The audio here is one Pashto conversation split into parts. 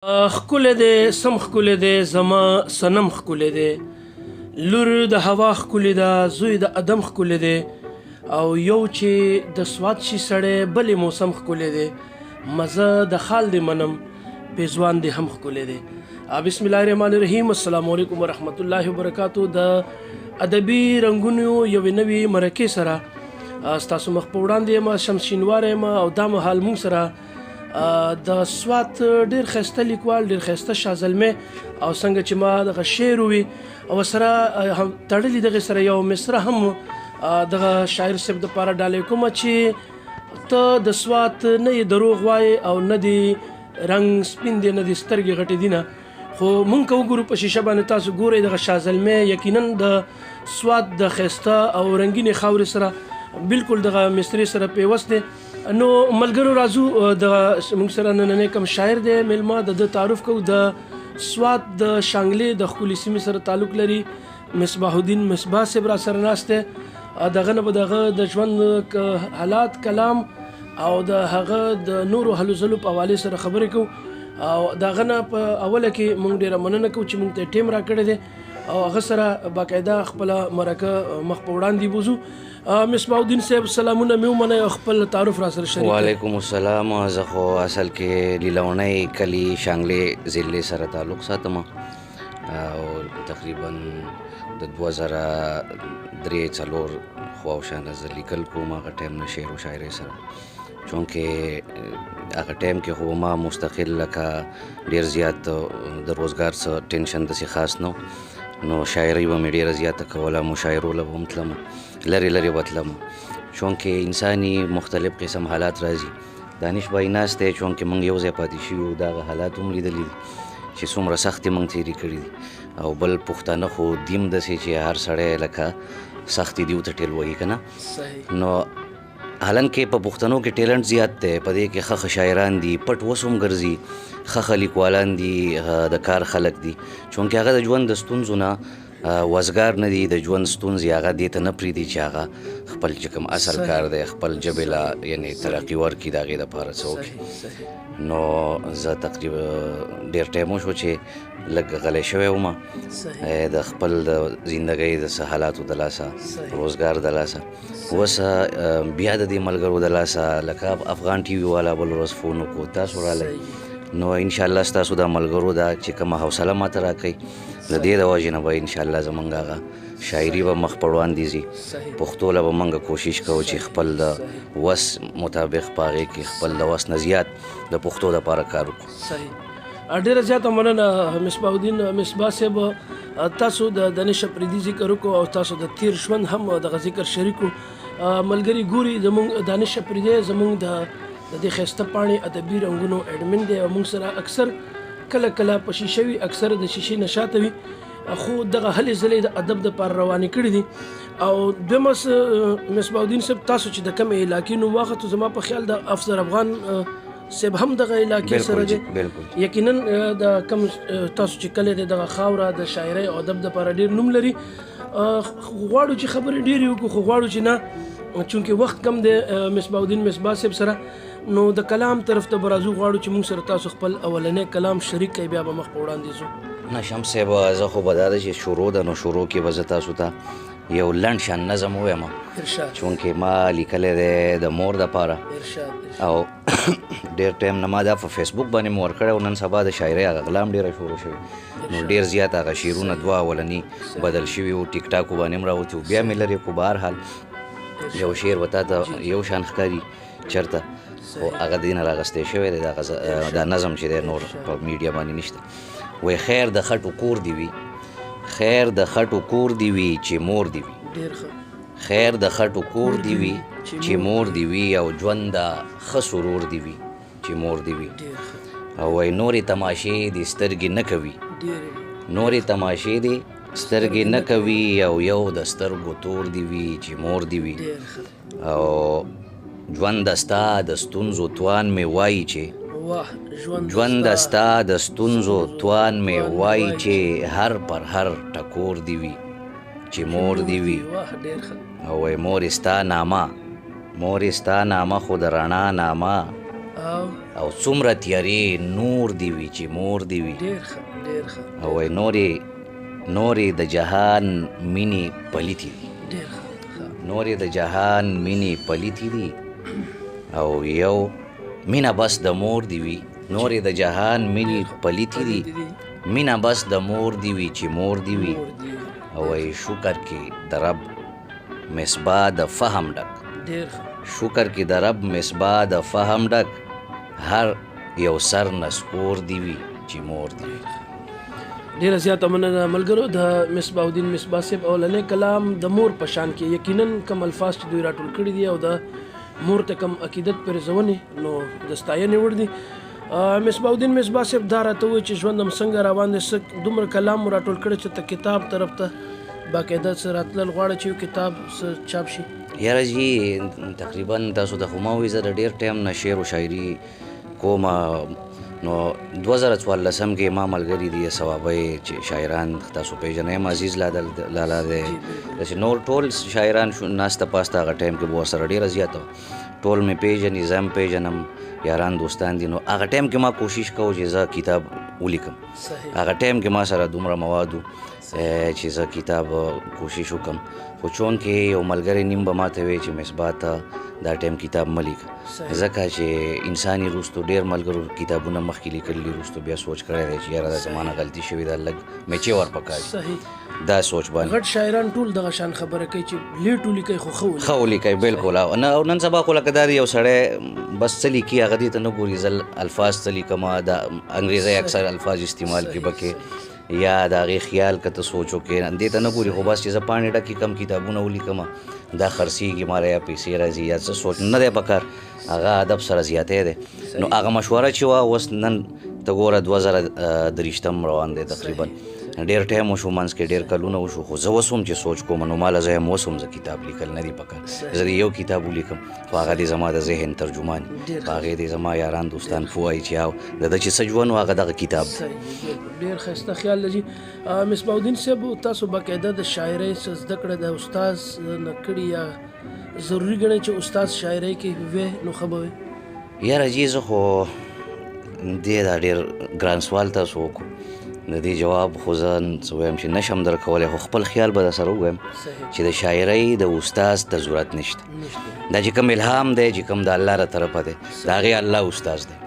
ښکلی دی سم ښکلی دی زما صنم ښکلی دی لور د هوا ښکلی ده زوی د ادم ښکلی دی او یو چې د سوات شي سړی بلې موسم ښکلی دی مزه د خال دی منم پیزوان دی هم ښکلی دی. بسم الله الرحمن الرحیم. السلام علیکم ورحمت الله وبرکاتو. د ادبي رنګونو یوې نوې مرکې سره ستاسو مخ په وړاندې یم شمس شینواری یم او دا مهال موږ سره د سوات ډیر ښایسته لیکوال ډیر ښایسته شازلمې او څنګه چې ما دغه شعر ووي او سره تړلي دغه سره یو مصره هم دغه شاعر صاحب دپاره ډالۍ کومه چې ته د سوات نه یې دروغ وایې او نه دې رنګ سپین دی نه دې سترګې غټې دي نه خو مونږ که وګورو په شیشه باندې تاسو ګورئ دغه شازلمې یقینا د سوات د ښایسته او رنګینې خاورې سره بالکل دغه مصرې سره پیوست دی. نو ملګرو راځو د موږ سره نننی کوم شاعر دی میلمه د تعارف کوو. د سوات د شانګلې د ښکلې سیمې سره تعلق لري مصباح الدین مصباح صاحب را سره ناست دی. دغه نه به دغه د ژوند حالات کلام او د هغه د نورو هلو ځلو په حوالې سره خبرې کوو او دغه نه په اوله کې موږ ډېره مننه کوو چې موږ ته ټیم را کړی دی او هغه سره باقاعده خپله مرکه مخ په وړاندې بوځو. مصباح الدین صاحب سلامونه مې ومنئ او خپل تعارف را سره شریک. وعلیکم السلام. زه خو اصل کې لیلونی کلي شانګلې ضلع سره تعلق ساتم او تقریبا د 2003-4 خواوشانه زه لیکل کوم هغه ټایم نه شعر و شاعرۍ سره چونکې هغه ټایم کې خو ما مستقل لکه ډېر زیات د روزګار څه ټینشن داسې خاص نه نو شاعرۍ به مې ډېره زیاته کوله مشاعرو له به هم تلم لرې لرې به تلم چونکې انساني مختلف قسم حالات راځي. دانش بای ناست دی چونکې موږ یو ځای پاتې شوي یو دغه حالات هم لیدلي دي چې څومره سختې موږ تېرې کړي دي او بل پښتانه خو دیم داسې چې هر سړی لکه سختې دیو ته ټیل وایي که نه نو حالانکې په پښتنو کې ټیلنټ زیات دی په دې کې ښه شاعران دي پټ اوس هم ګرځي ښه لیکوالان دي د کار خلک دي چونکې هغه د ژوند د ستونزو نه وزګار نه دي د ژوند ستونزې هغه دې ته نه پرېږدي چې هغه خپل چې کوم اصل کار دی خپل ژبې له یعنې ترقي ورکړي د هغې دپاره څه وکړي. نو زه تقریبا ډېر ټایم وشو چې لږ غلی شوی وم د خپل د زندګۍ د څه حالاتو د لاسه روزګار د لاسه اوس بیا د دې ملګرو د لاسه لکه افغان ټي وي والا بل ورځ فون وکړو تاسو رالی نو انشاءالله ستاسو دا ملګرو دا چې کومه حوصله ماته راکوي د دې د وجې نه به انشاءالله زمونږ هغه شاعري به مخ په وړاندې ځي پښتو له به موږ کوشش کوو چې خپل د وس مطابق په هغې کې خپل د وس نه زیات د پښتو دپاره کار وکړو. صحیح. ډېره زیاته مننه مصباح الدین مصباح صاحب. تاسو د دانش اپریدي ذکر وکړو او تاسو د تیر ژوند هم دغه ذکر شریکو. ملګري ګوري زموږ دانش اپریدي زموږ د دې ښایسته پاڼې ادبي رنګونو اډمن دی او موږ سره اکثر کله کله په شیشه وي اکثر د شیشې نه شاته وي خو دغه هلې ځلې د ادب دپاره روانې کړي دي. او دویمه مصباح الدین صاحب تاسو چې د کومې علاقې نوم واخلتو زما په خیال د افضل افغان صاحب هم دغه علاقې سره دی یقینا د کوم تاسو چې کلی دی دغه خاوره د شاعرۍ او ادب دپاره ډېر نوم لري. غواړو چې خبرې ډېرې وکړو خو غواړو چې نه چونکې وخت کم دی مصباح الدین مصباح صاحب سره نو د کلام طرف ته به راځو غواړو چې موږ سره تاسو خپل اولنی کلام شریک کړئ بیا به مخ په وړاندې ځو. نه شمس صاحب زه خو به دا ده چې شروع ده نو شروع کې به زه تاسو ته یو لنډ شان نظم ووایم چونکې ما لیکلی دی د مور دپاره او ډېر ټایم نه ما دا په فیسبوک باندې مې ورکړی او نن سبا د شاعرۍ هغه غلا هم ډېره شروع شوې نو ډېر زیات هغه شعرونه دوه اولني بدل شوي وو ټیک ټاکو باندې هم راوتي وو بیا مې لرې کړو. به هر حال یو شعر به تا ته یو شان ښکاري چېرته خو هغه د دې نه راغستی شوی دی دا نظم چې دی نور په میډیا باندې نشته. وایي خیر د خټو کور دی وي خیر د خټو کور دی وي چې مور دی وي خیر د خټو کور دی وي چې مور دی وي او ژوند د ښه سرور دی وي چې مور دی وي او وایي نورې تماشې دې سترګې نه کوي نورې تماشې دې سترګې نه کوي او یو د سترګو تور دی وي چې مور دی وي او ژوند ستا د ستونزو توان مې وایي چې ژوند ستا د ستونزو توان مې وایي چې هر پر هر ټکور دی وي چې مور دی وي او وایي مور ستا نامه خو د رڼا نامه او څومره تیارې نور دی وي چې مور دی وي. ډېر ښه ډېر ښه. او وایي نورې د جهان مینې پلیتې دي. ډېر ښه. نورې د جهان مینې پلیتې دي او یو مینه بس د مور دی وي. نورې د جهان مینې پلیتې دي مینه بس د مور دی وي چې مور دی وي. او وایي شکر کې د رب مصباح د فهم ډک. ډېر ښه. شکر کې د رب مصباح د فهم ډک هر یو سر نسکور دی وي چې مور دی وي. ډیره زیاته مننه ملګرو د مصباح الدین مصباح صاحب اولنی کلام د مور په شان کې یقینا کم الفاظ چې دوی راټول کړي دي او د مور ته کم عقیدت پرېږدونې نو د ستاینې وړ دي. مصباح الدین مصباح صاحب دا راته وایي چې ژوند هم څنګه روان دی، څه دومره کلام مو راټول کړی چې ته کتاب طرف ته باقاعده څه راتلل غواړه چې یو کتاب څه چاپ شي؟ یاره جی تقریبا تاسو ته خو ما وایي زه د ډېر ټایم نه شعر و شاعري کومه. نو 2014 کې ما ملګري دي ثوابی چې شاعران تاسو پیژنئ، عزیز لالا دی، داسې نور ټول شاعران ناسته پاسته هغه ټایم کې به ورسره ډېره زیاته ټول مې پیژني، زه هم پیژنم، یاران دوستان دي. نو هغه ټایم کې ما کوشش کوم چې زه کتاب ولیکم. هغه ټایم کې ما سره دومره مواد و چې زه کتاب کوشش وکم. خو چون کې یو ملګری نیم به ماته وایي چې مصباح ته دا ټایم کتاب مه لیکه، ځکه چې انساني وروستو ډېر ملګرو کتابونه مخکې لیکلي دي، وروستو بیا سوچ کړی دی چې یاره دا زما نه غلطي شوې ده، لږ میچې ورپکار دا سوچ باندې. غټ شاعران ټول دغه شان خبره کوي چې لیټ ولیکئ خو ښه ولیکئ. بالکل. او نن سبا خو لکه دا دی یو سړی بس څه لیکي هغه دې ته نه ګوري، زه الفاظ څه لیکمه، د انګریزۍ اکثر الفاظ استعمال کړي پکې یا د هغې خیال که ته سوچ وکړې دې ته نه ګوري، خو بس چې زه پاڼې ډکې کم کتابونه ولیکمه دا خرڅېږي ماله یا پیسې راځي یا څه سوچ نه دی پکار، هغه ادب سره زیاتی دی. نو هغه مشوره چې وه اوس نن ته ګوره 2023 روان دی تقریبا، ډېر ټایم وشو منځ کې ډېر کلونه وشو، خو زه اوس هم چې سوچ کوم نو ماله زه هم اوس هم زه کتاب لیکل نه دي پکار، زه د یو کتاب ولیکم خو هغه دې زما د ذهن ترجمان په هغې دې زما یاران دوستان پوهوایي چې د ده چې څه ژوند و هغه دغه کتاب. ډېر ښایسته خیال دی. مصباح الدین صاحب تاسو باقاعده د شاعرۍ څه زده کړه د استاذ نه کړي یا ضروري ګڼئ چې استاذ شاعرۍ کې وی نو ښه به وی؟ یاره جی زه خو دې دا ډېر ګران سوال تاسو وکړو، د دې جواب خو زه څه وایم چې نشم در کولی، خو خپل خیال به در سره ووایم چې د شاعرۍ د استاذ ته ضرورت نشته. دا چې کوم الهام دی چې کوم د الله له طرفه دی د هغې الله استاذ دی،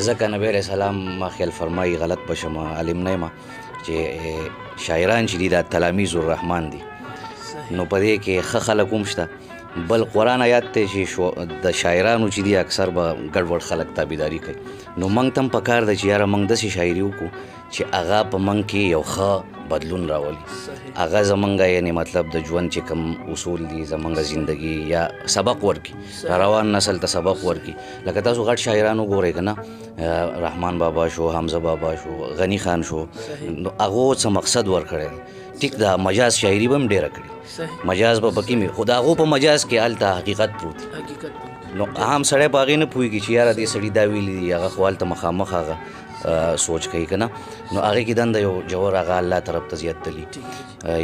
ځکه نبی علیه السلام ما خیال فرمایي غلط بشم عالم نه یم چې شاعران چې دي دا تلامیذ الرحمن دي. نو په دې کې ښه خلک هم شته، بل قرآن آیات دی چې د شاعرانو چې دي اکثر به ګډوډ خلک تابعداري کوي. نو موږ ته هم پکار ده چې یاره موږ داسې شاعري وکړو چې هغه په موږ کې یو ښه بدلون راولي، هغه زمونږ یعنې مطلب د ژوند چې کوم اصول دي زمونږ زندگی یا سبق ورکړي، روان نسل ته سبق ورکړي. لکه تاسو غټ شاعران وګورئ که نه، رحمان بابا شو، حمزه بابا شو، غنی خان شو، نو هغو څه مقصد ورکړی دی. ټیک دا مجاز شاعري به هم ډېره کړي، مجاز به پکې مې، خو د هغو په مجاز کې هلته حقیقت پروت دی. نو عام سړی په هغې نه پوهېږي چې یاره دې سړي دا ویلي دي، هغه خو هلته مخامخ هغه سوچ کوي که نه، نو هغې کې دنده یو جوهر هغه الله طرف ته زیات تلي.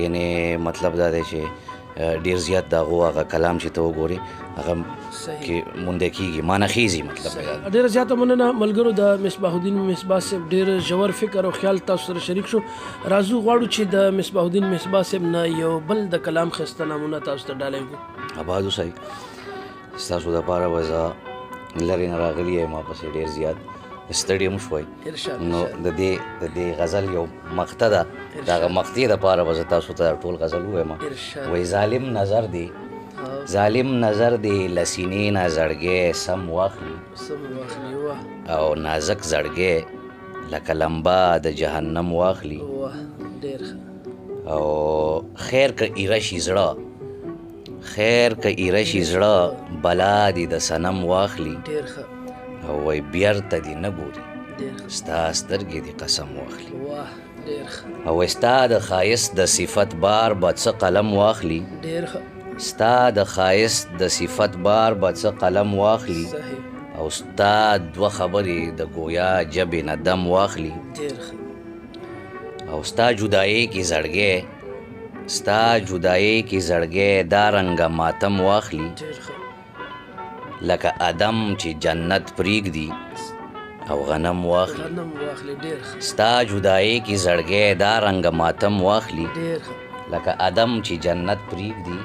یعنې مطلب دا دی چې ډېر زیات د هغو هغه کلام چې ته وګورې هغه کې مونده کېږي، معناخیزي. مطلب ډېره زیاته مننه ملګرو، د مصباح الدین مصباح صاحب ډېر ژور فکر او خیال تاسو سره شریک شو. راځو غواړو چې د مصباح الدین مصباح صاحب نه یو بل د کلام ښایسته نمونه تاسو ته ډالۍ کړو. آباد اوسئ. ستاسو دپاره به زه لرې نه راغلی یم، ما پسې ډېر زیات ستړي هم شوئ. نو د دې غزل یو مقطع ده، د هغه مقطعې دپاره به زه تاسو ته ټول غزل ووایم. وایي ظالم نظر دی له سینې نه زړګی سم واخلي، او نازک زړګی لکه لمبه د جهنم واخلي، او خیر که ایره شي زړه بلا دې د صنم واخلي، او وای بیرته دې نه ګوري ستا سترګې دې قسم واخلي، او ستا د ښایست د صفت بار به څه قلم واخلي، ستا د ښایست د صفت بار به څه قلم واخلي، او ستا دوه خبرې د گویا جبې نه دم واخلي، او ستا جدایۍ کې زړګی دا رنګه ماتم واخلي، لکه ادم چې جنت پریږدي او غنم واخلي غنم واخلي. ډېر ښه. ستا جدایي کې زړګی دا رنګ ماتم واخلي ډېر ښه. لکه ادم چې جنت پریږدي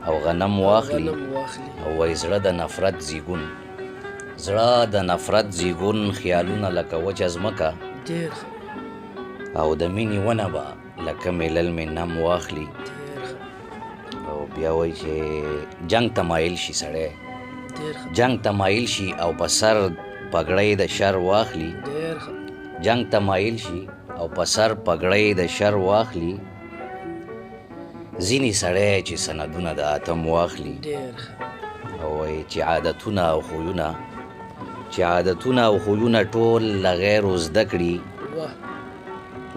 او غنم واخلي غنم واخلي. او وای زړه د نفرت زیږون زړه د نفرت زیږون خیالونه لکه وچه ځمکه ډېر ښه. او د مینې ونه به لکه ملل مې نم واخلي ډېر ښه. او بیا وای چې جنگ ته مایل شي سړی ډېر ښه. جنگ ته مایل شي او په سر پګړۍ د شر واخلي ډېر ښه. جنگ ته مایل شي او په سر پګړۍ د شر واخلي ځینې سړی چې سندونه د اتم واخلي ډېر ښه. او وای چې عادتونه او خویونه ټول له غیرو زده کړي واه.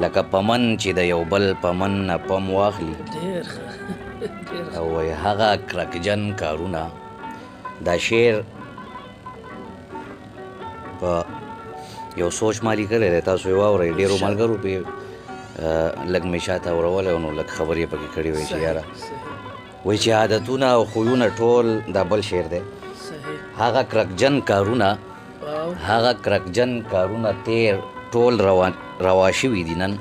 لکه پمن چې د یو بل پمن نه پم واخلي ډېر ښه. ډېر ښه. او وای هغه کرکجن کارونه دا شعر په یو سوچ ما لیکلی دی تاسو یې واورئ ډېرو ملګرو پې لږ مې شاته اورولی نو لږ خبرې پکې کړې وې چې یاره صحیح. وایي چې عادتونه او خویونه ټول دا بل شعر دی صحیح. هغه کرکجن کارونه واو. هغه کرکجن کارونه تیر ټول روا شوي دي نن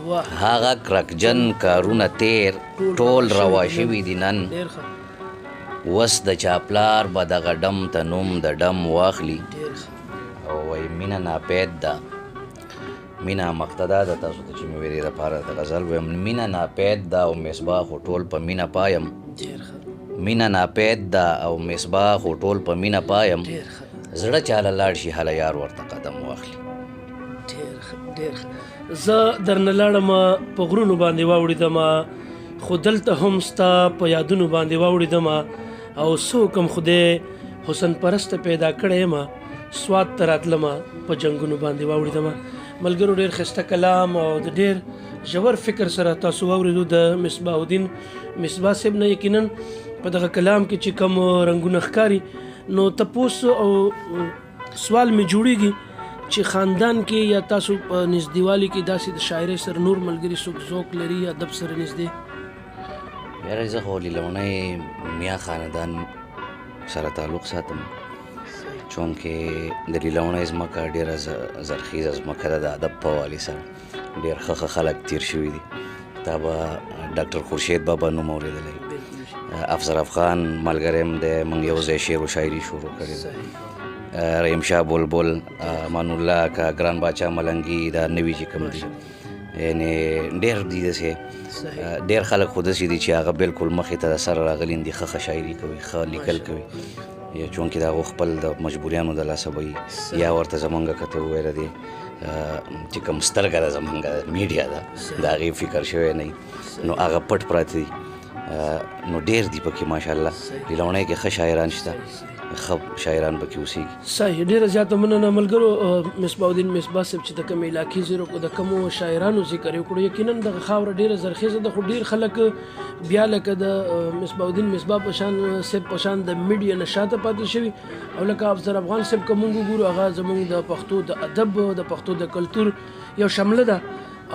واه. هغه کرکجن کارونه تیر ټول روا شوي دي نن ډېر ښه. وس د چاپلار به دغه ډم ته نوم د ډم واخلي ډېر ښه. او وای مینه ناپید ده مینه مقتدا ده تاسو ته چې مې ویلې دپاره د غزل وایم مینه ناپید ده او مصباح خو ټول په مینه پایم ډېر ښه. مینه ناپید ده او مصباح خو ټول په مینه پایم ډېر ښه. زړه چاله لاړ شي هله یار ورته قدم واخلي ډېر ښه. ډېر ښه. زه درنه لاړم په غرونو باندې واوړېدمه خو دلته هم ستا په یادونو باندې واوړېدمه او څوک هم خدای حسن پرسته پیدا کړی یم سواد ته راتلمه په جنګونو باندې واوړېدمه. ملګرو ډېر ښایسته کلام او د ډېر ژور فکر سره تاسو واورېدو د مصباح الدین مصباح صاحب نه. یقینا په دغه کلام کې چې کوم رنګونه ښکاري نو تپوس او سوال مې جوړیږي چې خاندان کې یا تاسو په نږدېوالي کې داسې د شاعرۍ سره نور ملګري څوک ذوق لري یا ادب سره نږدې؟ یاره زه خو لیلونی میا خاندان سره تعلق ساتم چونکې د لیلونی ځمکه ډېره زرخیزه ځمکه ده د ادب په حوالې سره ډېر ښه خلک تیر شوي دي. تا به ډاکټر خورشید بابا نوم اورېدلی افضل افغان ملګری م دی موږ یو ځای شعر و شاعري شروع کړې ده رحیم شاه بلبل امان الله که ګران باچا ملنګي دا نوي چې کوم دي یعنې ډېر دي داسې ډېر خلک خو داسې دي چې هغه بالکل مخې ته د سره راغلي دي ښه شاعري کوي ښه لیکل کوي یا چونکې د هغو خپل د مجبوریانو د لاسه به یا ورته زمونږ که ته وویله دی چې کوم سترګه ده زمونږ میډیا ده د هغې فکر شوی نه نو هغه پټ پراته دي نو ډېر دي پکې ماشاءالله لیلونی کې ښه شاعران شته ښه شاعران پکې اوسېږي. صحیح. ډېره زیاته مننه ملګرو مصباح الدین مصباح صاحب چې د کومې علاقې زیرو د کومو شاعرانو ذکر یې وکړو. یقینا دغه خاوره ډېره زرخیزه ده خو ډېر خلک بیا لکه د مصباح الدین مصباح په شان صاحب په شان د میډیا نه شاته پاتې شوي او لکه افضل افغان صاحب که مونږ وګورو هغه زموږ د پښتو د ادب د پښتو د کلتور یو شمله ده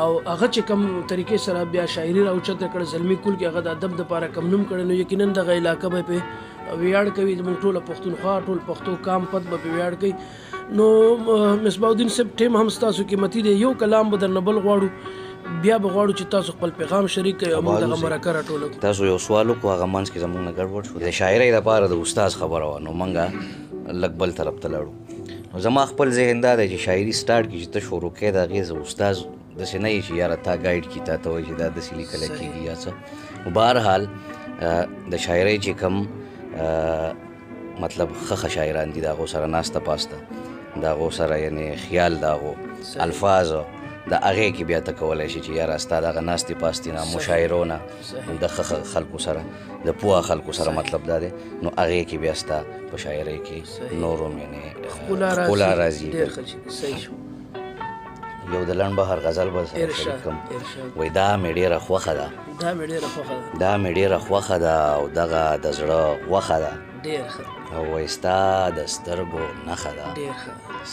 او هغه چې کوم طریقې سره بیا شاعري راوچته کړه زلمی کول کې هغه د ادب دپاره کم نوم کړی نو یقینا دغه علاقه به پې ویاړ کوي زموږ ټوله پښتونخوا ټول پښتو کام پت به پې ویاړ کوي. نو مصباح الدین صاحب ټیم هم ستاسو قیمتي دی یو کلام به درنه بل غواړو بیا به غواړو چې تاسو خپل پیغام شریک کړئ او موږ دغه مرکه راټوله کړو. تاسو یو سوال وکړو هغه منځ کې زموږ نه ګډوډ شو د شاعرۍ دپاره د استاز خبره وه نو موږ لږ بل طرف ته لاړو نو زما خپل ذهن دا دی چې شاعري سټارټ کړي چې ته شروع کړې د هغې زه استاز داسې نه یي چې یاره تا ګایډ کړي تا ته وایي چې دا داسې لیکلی کېږي یا څه. بهرحال د شاعرۍ چې کوم مطلب ښه شاعران دي د هغو سره ناسته پاسته د هغو سره یعنې خیال د هغو الفاظ د هغې کې بیا ته کولی شي چې یاره ستا دغه ناستې پاستې نه مشاعرو نه د ښه خلکو سره د پوه خلکو سره مطلب دا دی نو هغې کې بیا ستا په شاعرۍ کې نور هم یعنې ښکلا راځي. یو د لنډ بهر غزل به سره شریک کړم وایي دا مې ډېره خوښه ده دا مې ډېره خوښه ده او دغه د زړه غوښه ده او وایي ستا د سترګو نښه ده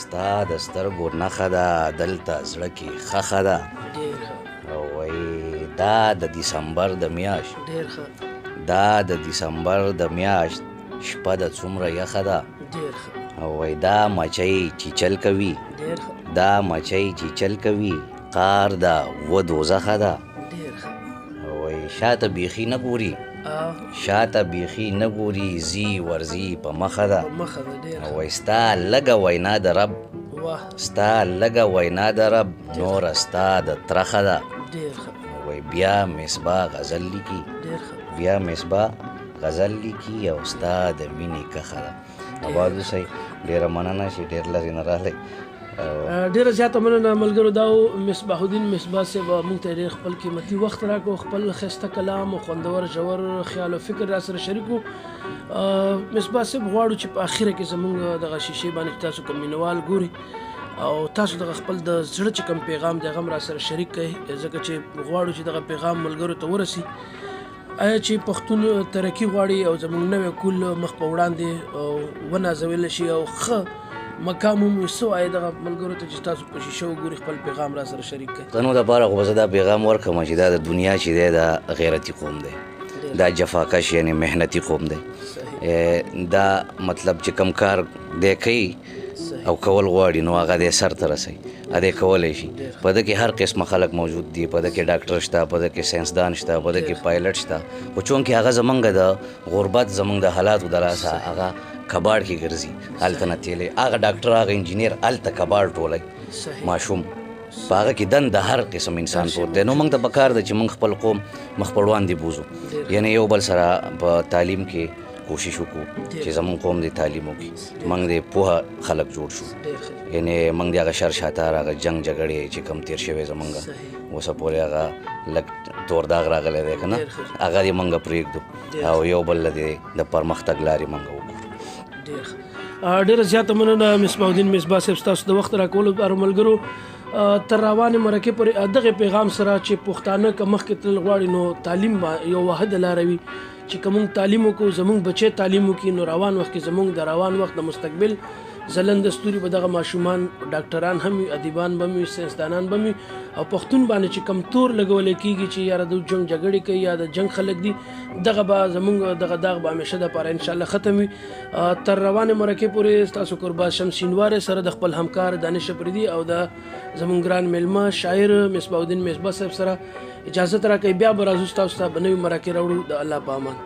ستا د سترګو نښه ده دلته زړه کې ښخه ده او وایي دا د دیسمبر د میاشت دا د دیسمبر د میاشت شپه د څومره یخه ده ډېر ښه او وای دا مچۍ چیچل کوي، ډېر ښه دا مچۍ چیچل کوي، قار ده و دوزخه ده. ډېر ښه او وای شاته بیخي نه ګوري، شاته بیخي نه ګوري، زی ورزي په مخه ده. په مخه ده. ډېر او وای ستا لږه وینا د رب، واه ستا لږه وینا د رب، نوره ستا د ترخه ده. ډېر ښه وای بیا مصباح غزل لیکي، ډېر ښه بیا مصباح غزل لیکي او ستا د مینې کښه ده. آباد اوسئ، ډېره مننه چې ډېر لرې نه راغلی. ډیره زیاته مننه ملګرو. دا و مصباح الدین مصباح صاحب موږ ته ډېر خپل قیمتي وخت راکړو، خپل ښایسته کلام او خوندور ژور خیال او فکر را سره شریک وو. مصباح صاحب غواړو چې په اخره کې زموږ دغه شیشې باندې چې تاسو کوم مینوال ګوري او تاسو دغه خپل د زړه چې کوم پیغام دی هغه هم را سره شریک کړئ، ځکه چې غواړو چې دغه پیغام ملګرو ته ورسي. آیا چې پښتون ترقي غواړي او زموږ نوی کول مخ په وړاندې ونازول شي او ښه مقام هم وي، څه وایي دغه ملګرو ته چې تاسو په شیشه وګورئ، خپل پیغام را سره شریک کړئ. تنو دپاره خو به زه دا پیغام ورکړم چې دا د دنیا چې دی دا غیرتي قوم دی، دا جفاکش یعنی محنتي قوم دی. دا مطلب چې کم کار دی کوي او کول غواړي نو هغه دی سر ته رسوي، ا دې کولی شي. په ده کې هر قسمه خلک موجود دي، په ده کې ډاکټر شته، په ده کې ساینسدان شته، په ده کې پایلټ شته، خو چونکې هغه زمونږ د غربت زمونږ د حالاتو د لاسه هغه کباړ کې ګرځي، هلته نه تیلی. هغه ډاکټر هغه انجینیر هلته کباړ ټولی ماشوم، په هغه کې دن د هر قسم انسان پروت دی. نو موږ ته پکار ده چې موږ خپل قوم مخ په وړاندې بوځو، یعنې یو بل سره په تعلیم کې کوشش وکړو چې زمونږ قوم دې تعلیم وکړي، موږ دې پوهه خلک جوړ شو، یعنې موږ دې هغه شر شاتار هغه جنګ جګړې چې کم تیر شوی زمونږ اوسه پورې هغه لږ تور داغ راغلی دی که نه، هغه دې موږ پرېږدو او یو بل دې د پرمختګ لارې موږ وکړو. ډیره زیاته مننه مصباح الدین مصباح صاحب ستاسو د وخت راکولو لپاره. ملګرو تر روانې مرکې پورې دغه پیغام سره چې پښتانه که مخکې تلل غواړي نو تعلیم یو واحده لاره وي چې که موږ تعلیم وکړو، زموږ بچی تعلیم وکړي، نو روان وخت کې زموږ د روان وخت د مستقبل ځلنده ستوري به دغه ماشومان ډاکټران هم وي، ادیبان به هم وي، ساینسدانان به هم وي، او پښتون باندې چې کم تور لګولی کېږي چې یاره د جنګ جګړې کوي یا د جنګ خلک دي، دغه به زموږ دغه داغ به همیشه دپاره انشاءالله ختم وي. تر روانې مرکې پورې ستاسو قربا شمس شینواری سره د خپل همکار دانش افریدي او د زموږ ګران میلمه شاعر مصباح الدین مصباح صاحب سره اجازت راکوئ. بیا به راځو ستاسو ته به نوي مرکې راوړو. د الله په امان.